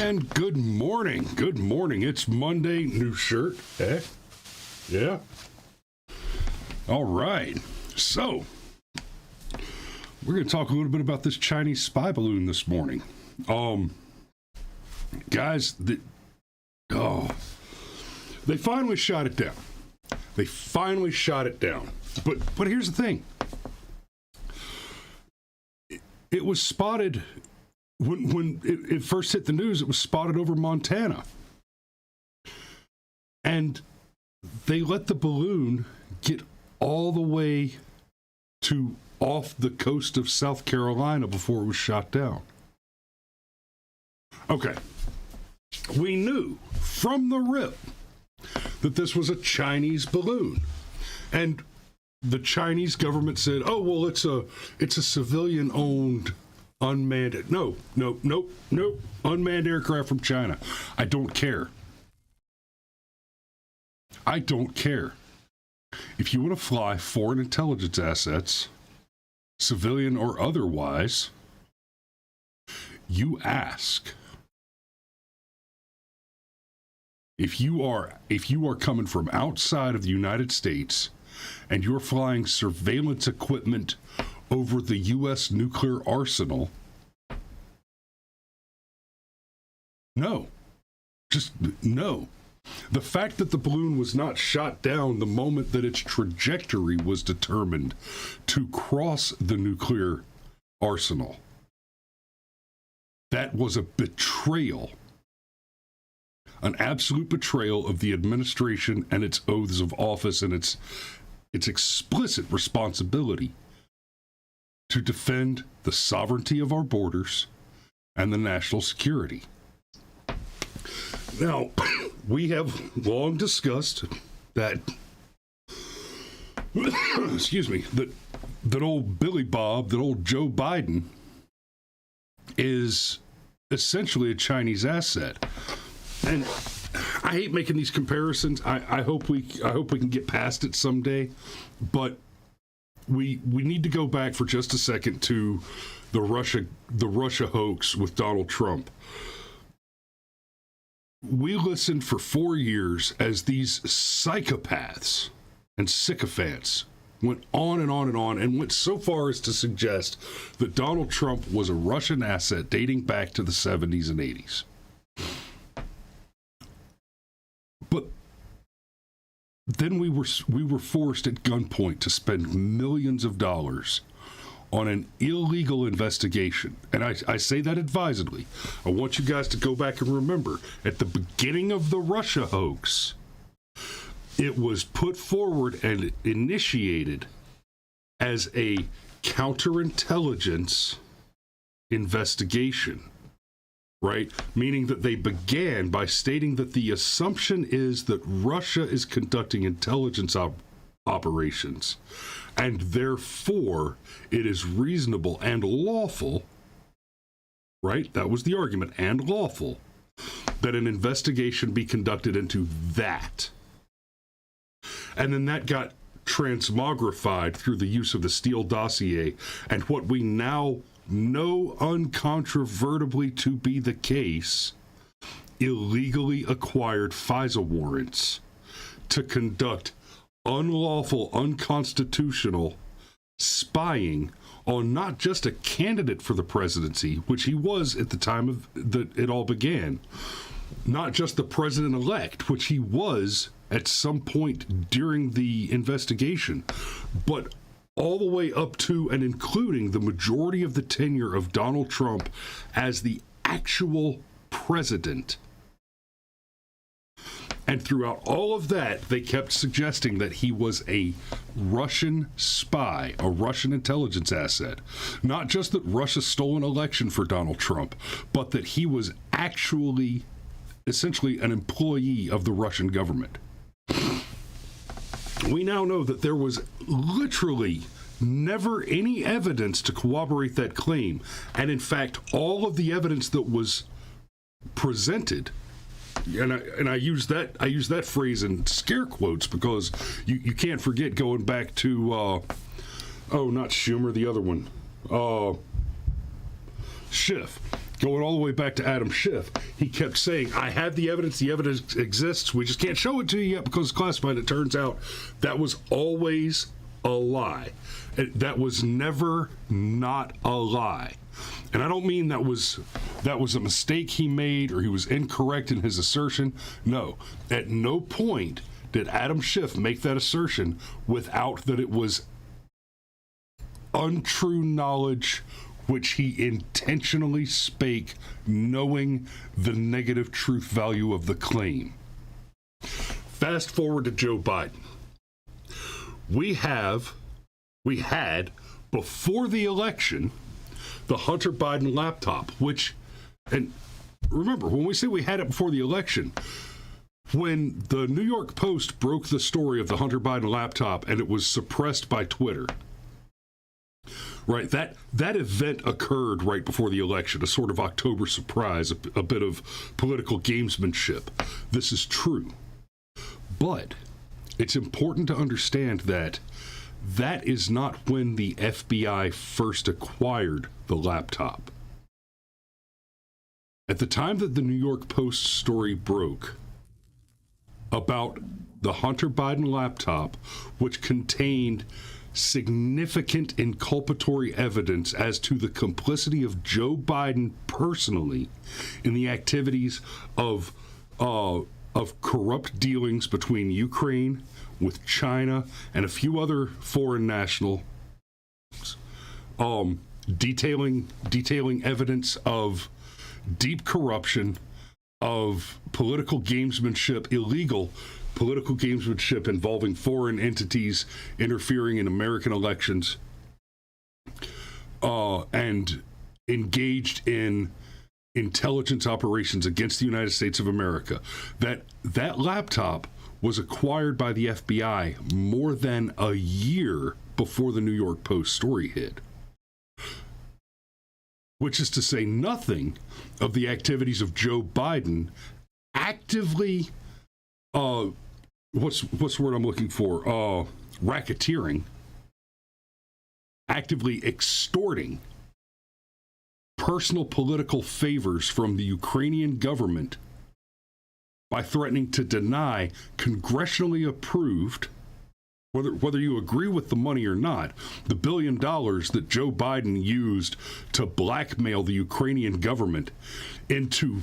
And good morning. Good morning. It's Monday. New shirt. Eh? Yeah. All right. So, we're going to talk a little bit about this Chinese spy balloon this morning. Guys, they finally shot it down. But here's the thing. It was spotted when it first hit the news. It was spotted over Montana, and they let the balloon get all the way to off the coast of South Carolina before it was shot down. Okay, we knew from the rip that this was a Chinese balloon, and the Chinese government said, "Oh well, it's a civilian-owned unmanned." No, unmanned aircraft from China. I don't care. If you want to fly foreign intelligence assets, civilian or otherwise, you ask. If you are coming from outside of the United States and you're flying surveillance equipment over the U.S. nuclear arsenal, no. Just no. The fact that the balloon was not shot down the moment that its trajectory was determined to cross the nuclear arsenal, that was a betrayal. An absolute betrayal of the administration and its oaths of office and its explicit responsibility to defend the sovereignty of our borders and the national security. Now, we have long discussed that, that old Billy Bob, that old Joe Biden is essentially a Chinese asset. And I hate making these comparisons. I hope we can get past it someday, but we need to go back for just a second to the Russia hoax with Donald Trump. We listened for 4 years as these psychopaths and sycophants went on and on and on, and went so far as to suggest that Donald Trump was a Russian asset dating back to the 70s and 80s. But then we were forced at gunpoint to spend millions of dollars on an illegal investigation. And I say that advisedly. I want you guys to go back and remember, at the beginning of the Russia hoax, it was put forward and initiated as a counterintelligence investigation. Right? Meaning that they began by stating that the assumption is that Russia is conducting intelligence operations, and therefore it is reasonable and lawful, right? That was the argument, and lawful, that an investigation be conducted into that. And then that got transmogrified through the use of the Steele dossier, and what we now know uncontrovertibly to be the case, illegally acquired FISA warrants to conduct unlawful, unconstitutional spying on not just a candidate for the presidency, which he was at the time of that it all began, not just the president-elect, which he was at some point during the investigation, but all the way up to and including the majority of the tenure of Donald Trump as the actual president. And throughout all of that, they kept suggesting that he was a Russian spy, a Russian intelligence asset. Not just that Russia stole an election for Donald Trump, but that he was actually, essentially, an employee of the Russian government. We now know that there was literally never any evidence to corroborate that claim. And in fact, all of the evidence that was presented, and I use that phrase in scare quotes because you can't forget going back to not Schumer, the other one, Schiff. going all the way back to Adam Schiff, he kept saying, I have the evidence exists, we just can't show it to you yet because it's classified. It turns out that was always a lie. That was never not a lie. And I don't mean that was a mistake he made or he was incorrect in his assertion. No, at no point did Adam Schiff make that assertion without that it was untrue knowledge which he intentionally spake, knowing the negative truth value of the claim. Fast forward to Joe Biden. We had, before the election, the Hunter Biden laptop, which, and remember, when we say we had it before the election, when the New York Post broke the story of the Hunter Biden laptop and it was suppressed by Twitter, right, that event occurred right before the election, a sort of October surprise, a bit of political gamesmanship. This is true. But it's important to understand that that is not when the FBI first acquired the laptop. At the time that the New York Post story broke about the Hunter Biden laptop, which contained significant inculpatory evidence as to the complicity of Joe Biden personally in the activities of corrupt dealings between Ukraine, with China, and a few other foreign nationals, detailing evidence of deep corruption, of political gamesmanship, illegal political gamesmanship involving foreign entities interfering in American elections, and engaged in intelligence operations against the United States of America. That laptop was acquired by the FBI more than a year before the New York Post story hit. Which is to say nothing of the activities of Joe Biden actively, what's the word I'm looking for? Racketeering, actively extorting personal political favors from the Ukrainian government by threatening to deny congressionally approved, whether you agree with the money or not, the $1 billion that Joe Biden used to blackmail the Ukrainian government into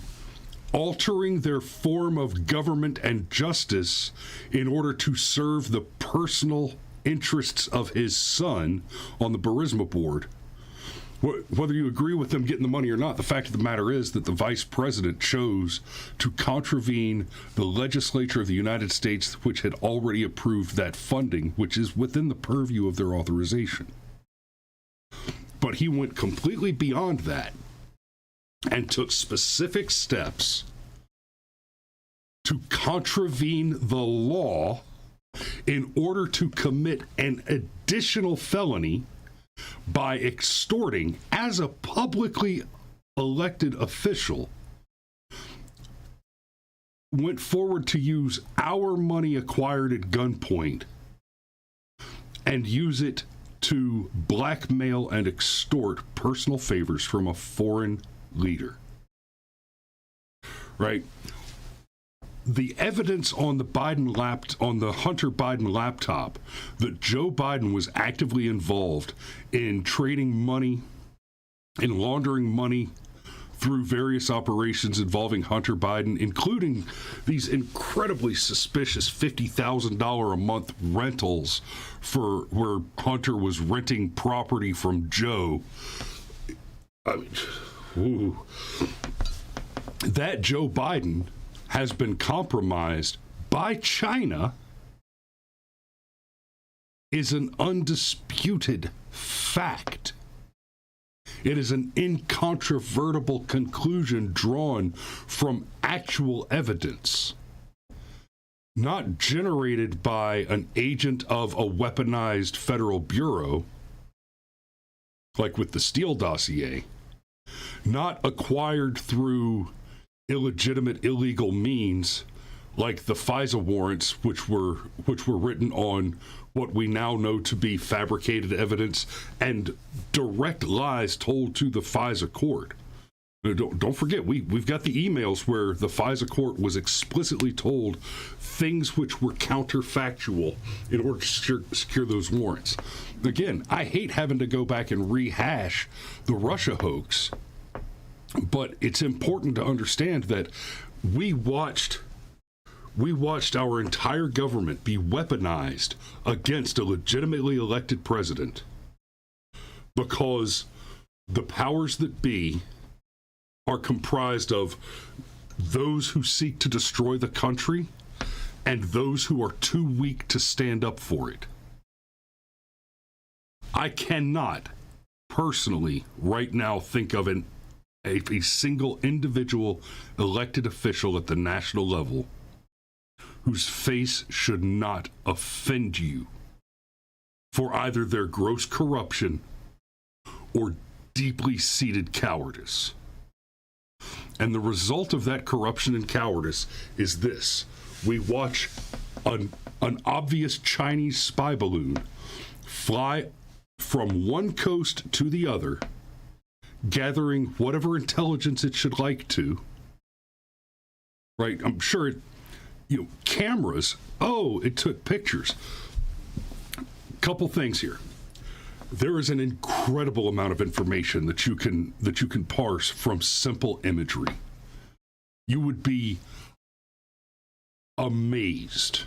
altering their form of government and justice in order to serve the personal interests of his son on the Burisma board. Whether you agree with them getting the money or not, the fact of the matter is that the vice president chose to contravene the legislature of the United States, which had already approved that funding, which is within the purview of their authorization. But he went completely beyond that and took specific steps to contravene the law in order to commit an additional felony by extorting, as a publicly elected official, went forward to use our money acquired at gunpoint and use it to blackmail and extort personal favors from a foreign leader. Right? The evidence on the Hunter Biden laptop that Joe Biden was actively involved in trading money, in laundering money through various operations involving Hunter Biden, including these incredibly suspicious $50,000 a month rentals for where Hunter was renting property from Joe. I mean, that Joe Biden has been compromised by China is an undisputed fact. It is an incontrovertible conclusion drawn from actual evidence, not generated by an agent of a weaponized federal bureau, like with the Steele dossier, not acquired through illegitimate, illegal means, like the FISA warrants, which were written on what we now know to be fabricated evidence and direct lies told to the FISA court. Don't forget, we've got the emails where the FISA court was explicitly told things which were counterfactual in order to secure those warrants. Again, I hate having to go back and rehash the Russia hoax, but it's important to understand that we watched our entire government be weaponized against a legitimately elected president because the powers that be are comprised of those who seek to destroy the country and those who are too weak to stand up for it. I cannot personally right now think of a single individual elected official at the national level whose face should not offend you for either their gross corruption or deeply seated cowardice. And the result of that corruption and cowardice is this. We watch an obvious Chinese spy balloon fly from one coast to the other, gathering whatever intelligence it should like to. Right? I'm sure cameras. Oh, it took pictures. Couple things here. There is an incredible amount of information that you can parse from simple imagery. You would be amazed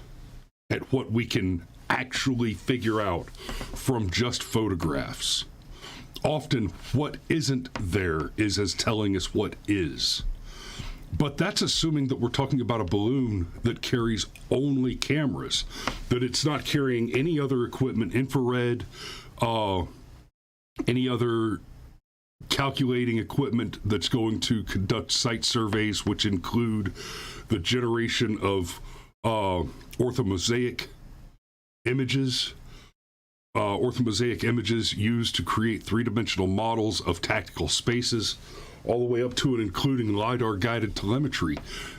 at what we can actually figure out from just photographs. Often what isn't there is as telling as what is. But that's assuming that we're talking about a balloon that carries only cameras, that it's not carrying any other equipment, infrared, any other calculating equipment that's going to conduct site surveys, which include the generation of orthomosaic images used to create three-dimensional models of tactical spaces, all the way up to and including LiDAR-guided telemetry.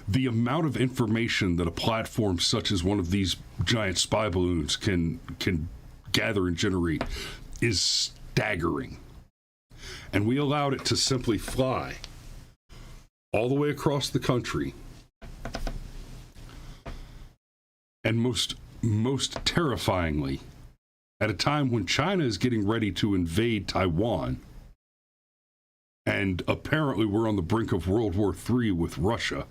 The amount of information that a platform such as one of these giant spy balloons can gather and generate is staggering. And we allowed it to simply fly all the way across the country. And most terrifyingly, at a time when China is getting ready to invade Taiwan, and apparently we're on the brink of World War III with Russia,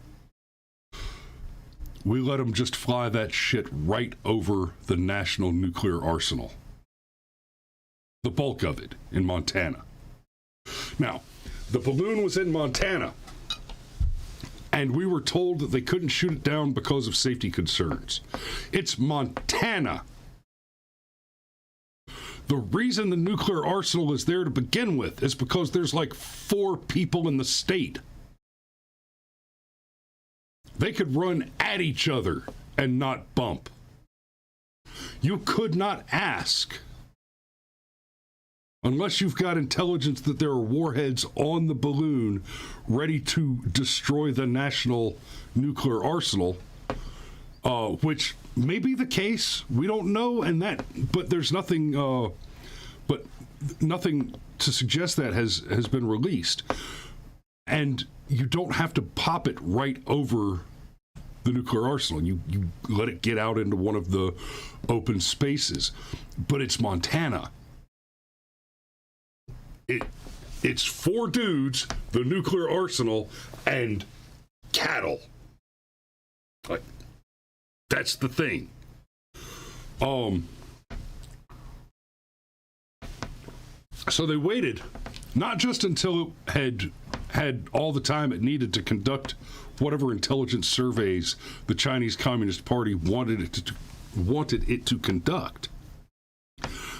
we let them just fly that shit right over the national nuclear arsenal. The bulk of it in Montana. Now, the balloon was in Montana, and we were told that they couldn't shoot it down because of safety concerns. It's Montana. The reason the nuclear arsenal is there to begin with is because there's like 4 people in the state. They could run at each other and not bump. You could not ask, unless you've got intelligence that there are warheads on the balloon ready to destroy the national nuclear arsenal, which may be the case. We don't know, but there's nothing, nothing to suggest that has been released. And you don't have to pop it right over the nuclear arsenal. You let it get out into one of the open spaces. But it's Montana. It's 4 dudes, the nuclear arsenal, and cattle. Like, that's the thing. So they waited, not just until it had all the time it needed to conduct whatever intelligence surveys the Chinese Communist Party wanted it to conduct,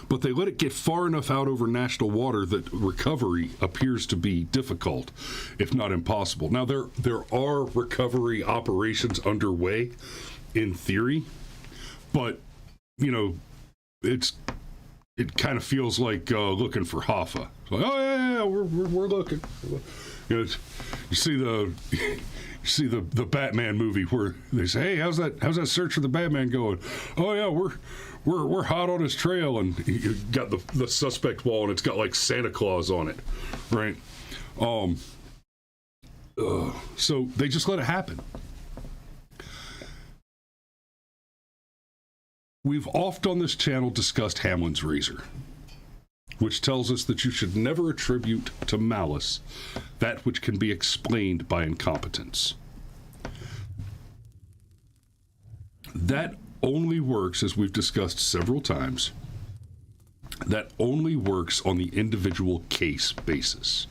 but they let it get far enough out over national water that recovery appears to be difficult, if not impossible. Now, there are recovery operations underway, in theory, but, it kind of feels like looking for Hoffa. It's like, oh, yeah, we're looking. You see the Batman movie where they say, hey, how's that search for the Batman going? Oh yeah, we're hot on his trail, and you got the suspect wall, and it's got like Santa Claus on it, right? So they just let it happen. We've oft on this channel discussed Hamlin's razor, which tells us that you should never attribute to malice that which can be explained by incompetence. That only works, as we've discussed several times, that only works on the individual case basis.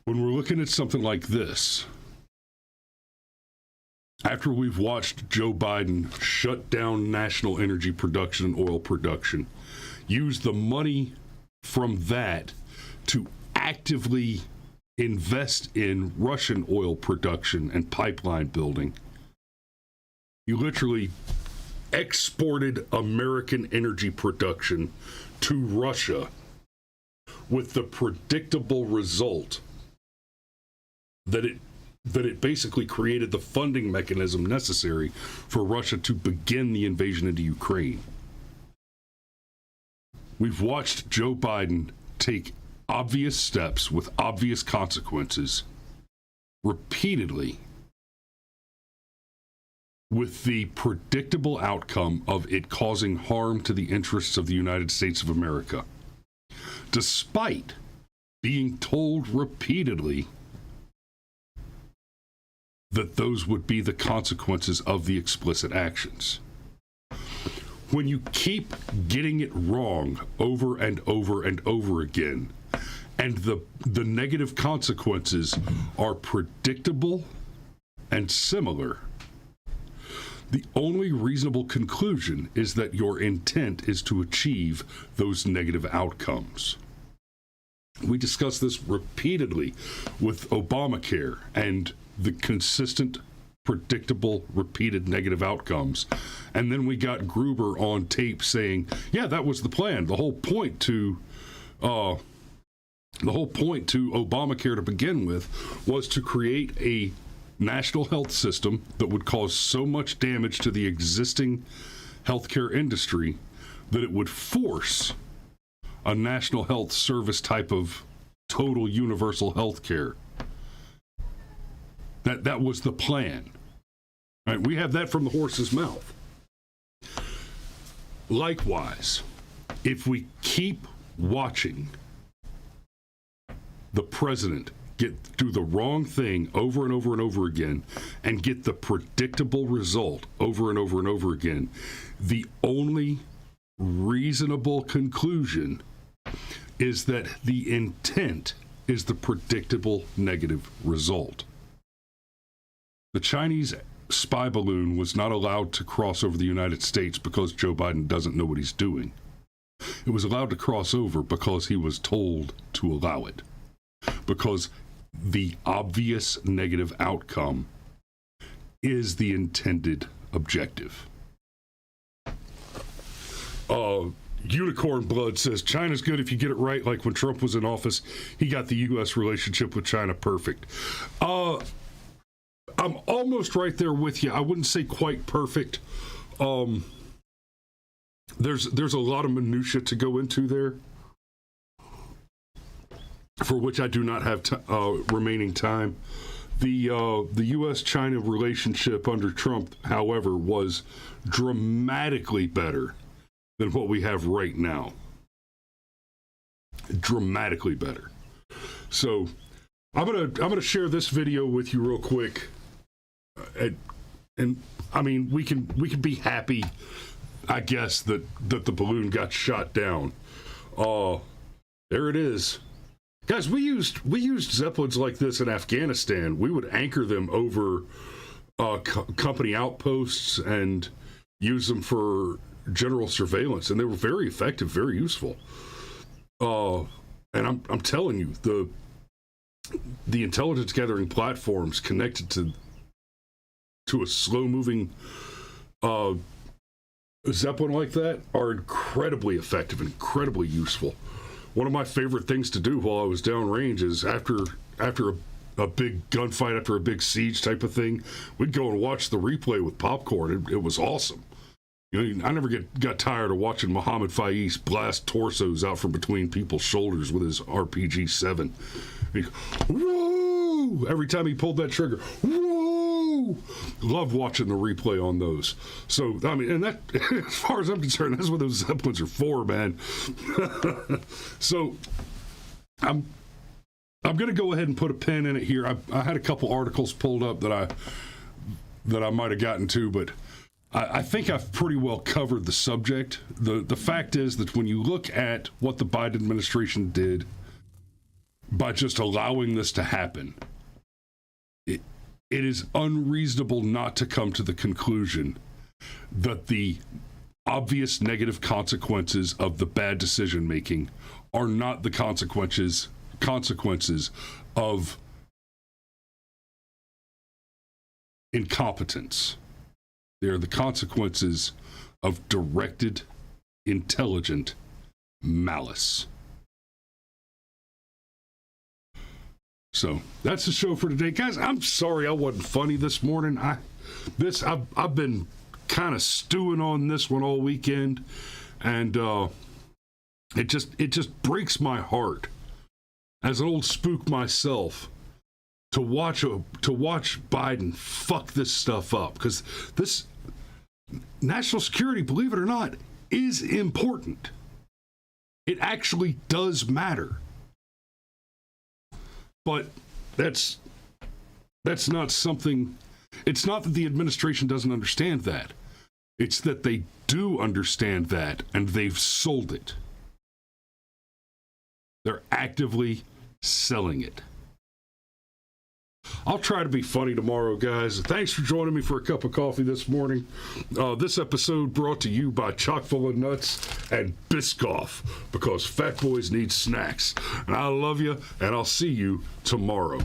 When we're looking at something like this, after we've watched Joe Biden shut down national energy production and oil production, use the money from that to actively invest in Russian oil production and pipeline building, you literally exported American energy production to Russia with the predictable result that it basically created the funding mechanism necessary for Russia to begin the invasion into Ukraine. We've watched Joe Biden take obvious steps with obvious consequences repeatedly, with the predictable outcome of it causing harm to the interests of the United States of America, despite being told repeatedly that those would be the consequences of the explicit actions. When you keep getting it wrong over and over and over again, and the negative consequences are predictable and similar, the only reasonable conclusion is that your intent is to achieve those negative outcomes. We discussed this repeatedly with Obamacare and the consistent, predictable, repeated negative outcomes. And then we got Gruber on tape saying, yeah, that was the plan. The whole point to Obamacare to begin with was to create a national health system that would cause so much damage to the existing healthcare industry that it would force a national health service type of total universal health care. That was the plan. Right? We have that from the horse's mouth. Likewise, if we keep watching the president do the wrong thing over and over and over again and get the predictable result over and over and over again, the only reasonable conclusion is that the intent is the predictable negative result. The Chinese spy balloon was not allowed to cross over the United States because Joe Biden doesn't know what he's doing. It was allowed to cross over because he was told to allow it. Because the obvious negative outcome is the intended objective. Unicorn Blood says, China's good if you get it right, like when Trump was in office, he got the U.S. relationship with China perfect. I'm almost right there with you. I wouldn't say quite perfect. There's a lot of minutia to go into there, for which I do not have remaining time. The U.S.-China relationship under Trump, however, was dramatically better than what we have right now. Dramatically better. So I'm gonna share this video with you real quick, and I mean we can be happy, I guess, that the balloon got shot down. There it is. Guys, we used Zeppelins like this in Afghanistan. We would anchor them over company outposts and use them for general surveillance, and they were very effective, very useful. And I'm telling you, the intelligence gathering platforms connected to a slow-moving Zeppelin like that are incredibly effective and incredibly useful. One of my favorite things to do while I was downrange is after a big gunfight, after a big siege type of thing, we'd go and watch the replay with popcorn. It was awesome. You know, I never got tired of watching Muhammad Faiz blast torsos out from between people's shoulders with his RPG-7. Whoa! Every time he pulled that trigger, whoa! Loved watching the replay on those. So, I mean, and that, as far as I'm concerned, that's what those Zeppelins are for, man. So, I'm going to go ahead and put a pin in it here. I had a couple articles pulled up that I might have gotten to, but I think I've pretty well covered the subject. The fact is that when you look at what the Biden administration did by just allowing this to happen, it is unreasonable not to come to the conclusion that the obvious negative consequences of the bad decision making are not the consequences of incompetence. They are the consequences of directed, intelligent malice. So that's the show for today, guys. I'm sorry I wasn't funny this morning. I've been kind of stewing on this one all weekend, and it just breaks my heart as an old spook myself to watch Biden fuck this stuff up, because this national security, believe it or not, is important. It actually does matter. But that's not something. It's not that the administration doesn't understand that. It's that they do understand that, and they've sold it. They're actively selling it. I'll try to be funny tomorrow, guys. Thanks for joining me for a cup of coffee this morning. This episode brought to you by Chock full of Nuts and Biscoff, because fat boys need snacks. And I love you, and I'll see you tomorrow.